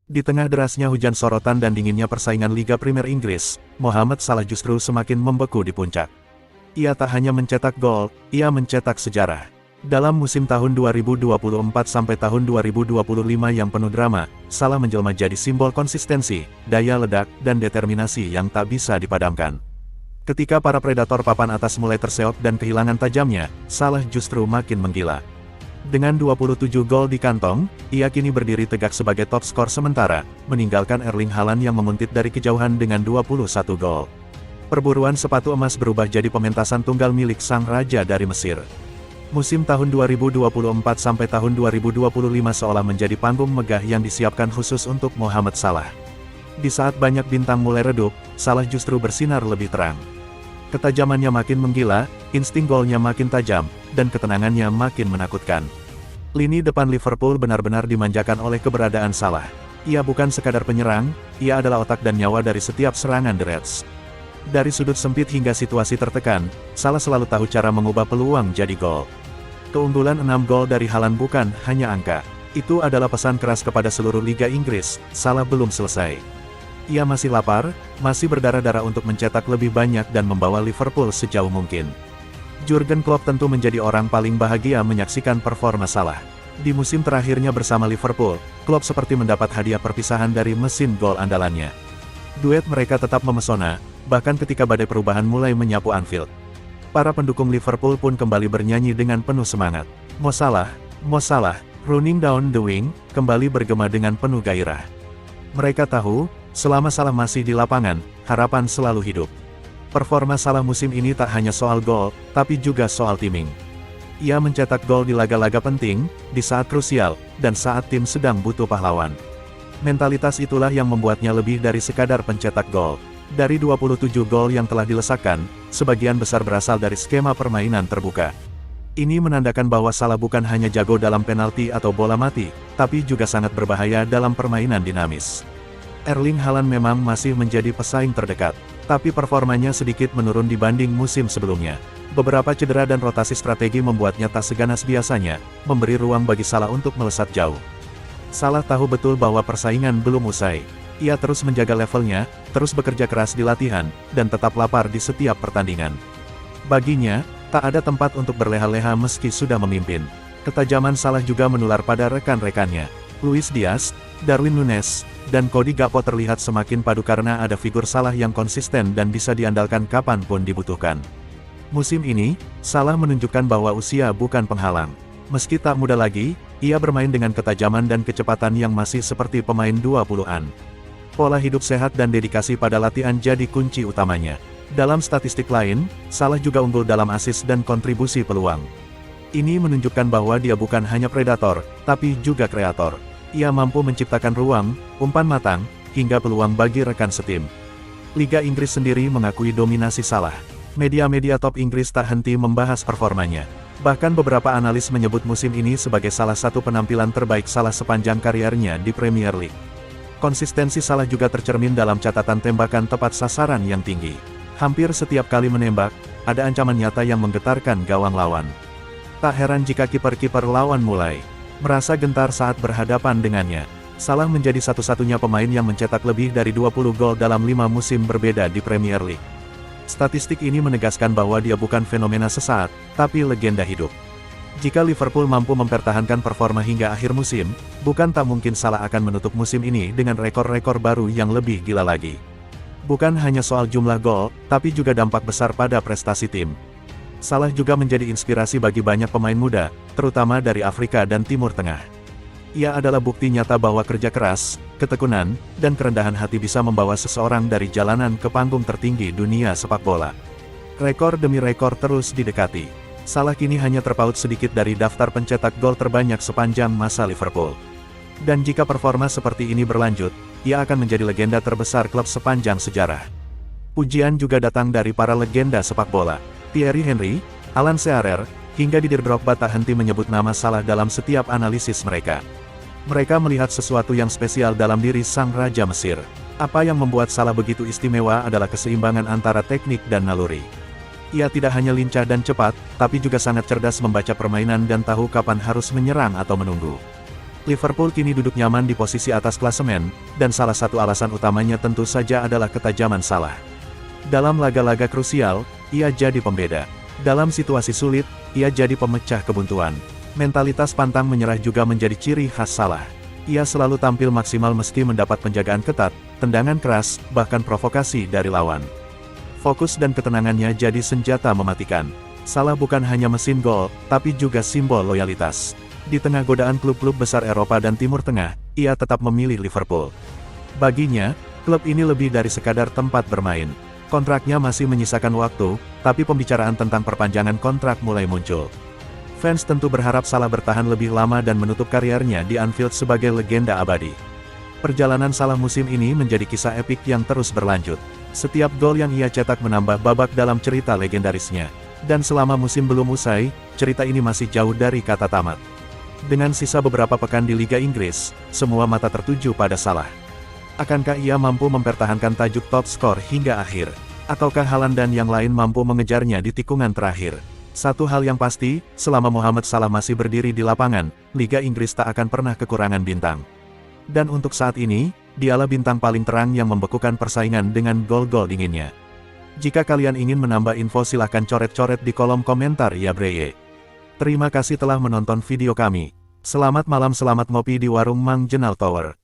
Di tengah derasnya hujan sorotan dan dinginnya persaingan Liga Premier Inggris, Mohamed Salah justru semakin membeku di puncak. Ia tak hanya mencetak gol, ia mencetak sejarah. Dalam musim tahun 2024 sampai tahun 2025 yang penuh drama, Salah menjelma jadi simbol konsistensi, daya ledak, dan determinasi yang tak bisa dipadamkan. Ketika para predator papan atas mulai terseok dan kehilangan tajamnya, Salah justru makin menggila. Dengan 27 gol di kantong, ia kini berdiri tegak sebagai top skor sementara, meninggalkan Erling Haaland yang menguntit dari kejauhan dengan 21 gol. Perburuan sepatu emas berubah jadi pementasan tunggal milik sang raja dari Mesir. Musim tahun 2024 sampai tahun 2025 seolah menjadi panggung megah yang disiapkan khusus untuk Mohamed Salah. Di saat banyak bintang mulai redup, Salah justru bersinar lebih terang. Ketajamannya makin menggila, insting golnya makin tajam, dan ketenangannya makin menakutkan. Lini depan Liverpool benar-benar dimanjakan oleh keberadaan Salah. Ia bukan sekadar penyerang, ia adalah otak dan nyawa dari setiap serangan The Reds. Dari sudut sempit hingga situasi tertekan, Salah selalu tahu cara mengubah peluang jadi gol. Keunggulan 6 gol dari Haaland bukan hanya angka. Itu adalah pesan keras kepada seluruh Liga Inggris, Salah belum selesai. Ia masih lapar, masih berdarah-darah untuk mencetak lebih banyak dan membawa Liverpool sejauh mungkin. Jurgen Klopp tentu menjadi orang paling bahagia menyaksikan performa Salah. Di musim terakhirnya bersama Liverpool, Klopp seperti mendapat hadiah perpisahan dari mesin gol andalannya. Duet mereka tetap memesona, bahkan ketika badai perubahan mulai menyapu Anfield. Para pendukung Liverpool pun kembali bernyanyi dengan penuh semangat. Mo Salah, running down the wing, kembali bergema dengan penuh gairah. Mereka tahu, selama Salah masih di lapangan, harapan selalu hidup. Performa Salah musim ini tak hanya soal gol, tapi juga soal timing. Ia mencetak gol di laga-laga penting, di saat krusial, dan saat tim sedang butuh pahlawan. Mentalitas itulah yang membuatnya lebih dari sekadar pencetak gol. Dari 27 gol yang telah dilesakkan, sebagian besar berasal dari skema permainan terbuka. Ini menandakan bahwa Salah bukan hanya jago dalam penalti atau bola mati, tapi juga sangat berbahaya dalam permainan dinamis. Erling Haaland memang masih menjadi pesaing terdekat, tapi performanya sedikit menurun dibanding musim sebelumnya. Beberapa cedera dan rotasi strategi membuatnya tak seganas biasanya, memberi ruang bagi Salah untuk melesat jauh. Salah tahu betul bahwa persaingan belum usai. Ia terus menjaga levelnya, terus bekerja keras di latihan, dan tetap lapar di setiap pertandingan. Baginya, tak ada tempat untuk berleha-leha meski sudah memimpin. Ketajaman Salah juga menular pada rekan-rekannya. Luis Diaz, Darwin Núñez, dan Cody Gakpo terlihat semakin padu karena ada figur Salah yang konsisten dan bisa diandalkan kapanpun dibutuhkan. Musim ini, Salah menunjukkan bahwa usia bukan penghalang. Meski tak muda lagi, ia bermain dengan ketajaman dan kecepatan yang masih seperti pemain 20-an. Pola hidup sehat dan dedikasi pada latihan jadi kunci utamanya. Dalam statistik lain, Salah juga unggul dalam assist dan kontribusi peluang. Ini menunjukkan bahwa dia bukan hanya predator, tapi juga kreator. Ia mampu menciptakan ruang, umpan matang, hingga peluang bagi rekan setim. Liga Inggris sendiri mengakui dominasi Salah. Media-media top Inggris tak henti membahas performanya. Bahkan beberapa analis menyebut musim ini sebagai salah satu penampilan terbaik Salah sepanjang kariernya di Premier League. Konsistensi Salah juga tercermin dalam catatan tembakan tepat sasaran yang tinggi. Hampir setiap kali menembak, ada ancaman nyata yang menggetarkan gawang lawan. Tak heran jika kiper-kiper lawan mulai merasa gentar saat berhadapan dengannya. Salah menjadi satu-satunya pemain yang mencetak lebih dari 20 gol dalam 5 musim berbeda di Premier League. Statistik ini menegaskan bahwa dia bukan fenomena sesaat, tapi legenda hidup. Jika Liverpool mampu mempertahankan performa hingga akhir musim, bukan tak mungkin Salah akan menutup musim ini dengan rekor-rekor baru yang lebih gila lagi. Bukan hanya soal jumlah gol, tapi juga dampak besar pada prestasi tim. Salah juga menjadi inspirasi bagi banyak pemain muda, terutama dari Afrika dan Timur Tengah. Ia adalah bukti nyata bahwa kerja keras, ketekunan, dan kerendahan hati bisa membawa seseorang dari jalanan ke panggung tertinggi dunia sepak bola. Rekor demi rekor terus didekati. Salah kini hanya terpaut sedikit dari daftar pencetak gol terbanyak sepanjang masa Liverpool. Dan jika performa seperti ini berlanjut, ia akan menjadi legenda terbesar klub sepanjang sejarah. Pujian juga datang dari para legenda sepak bola. Thierry Henry, Alan Shearer, hingga Didier Drogba tak henti menyebut nama Salah dalam setiap analisis mereka. Mereka melihat sesuatu yang spesial dalam diri sang Raja Mesir. Apa yang membuat Salah begitu istimewa adalah keseimbangan antara teknik dan naluri. Ia tidak hanya lincah dan cepat, tapi juga sangat cerdas membaca permainan dan tahu kapan harus menyerang atau menunggu. Liverpool kini duduk nyaman di posisi atas klasemen, dan salah satu alasan utamanya tentu saja adalah ketajaman Salah. Dalam laga-laga krusial, ia jadi pembeda. Dalam situasi sulit, ia jadi pemecah kebuntuan. Mentalitas pantang menyerah juga menjadi ciri khas Salah. Ia selalu tampil maksimal meski mendapat penjagaan ketat, tendangan keras, bahkan provokasi dari lawan. Fokus dan ketenangannya jadi senjata mematikan. Salah bukan hanya mesin gol, tapi juga simbol loyalitas. Di tengah godaan klub-klub besar Eropa dan Timur Tengah, ia tetap memilih Liverpool. Baginya, klub ini lebih dari sekadar tempat bermain. Kontraknya masih menyisakan waktu, tapi pembicaraan tentang perpanjangan kontrak mulai muncul. Fans tentu berharap Salah bertahan lebih lama dan menutup karirnya di Anfield sebagai legenda abadi. Perjalanan Salah musim ini menjadi kisah epik yang terus berlanjut. Setiap gol yang ia cetak menambah babak dalam cerita legendarisnya. Dan selama musim belum usai, cerita ini masih jauh dari kata tamat. Dengan sisa beberapa pekan di Liga Inggris, semua mata tertuju pada Salah. Akankah ia mampu mempertahankan tajuk top skor hingga akhir? Ataukah Haaland dan yang lain mampu mengejarnya di tikungan terakhir? Satu hal yang pasti, selama Mohamed Salah masih berdiri di lapangan, Liga Inggris tak akan pernah kekurangan bintang. Dan untuk saat ini, dialah bintang paling terang yang membekukan persaingan dengan gol-gol dinginnya. Jika kalian ingin menambah info silahkan coret-coret di kolom komentar ya breye. Terima kasih telah menonton video kami. Selamat malam, selamat ngopi di warung Mang Jenal Tower.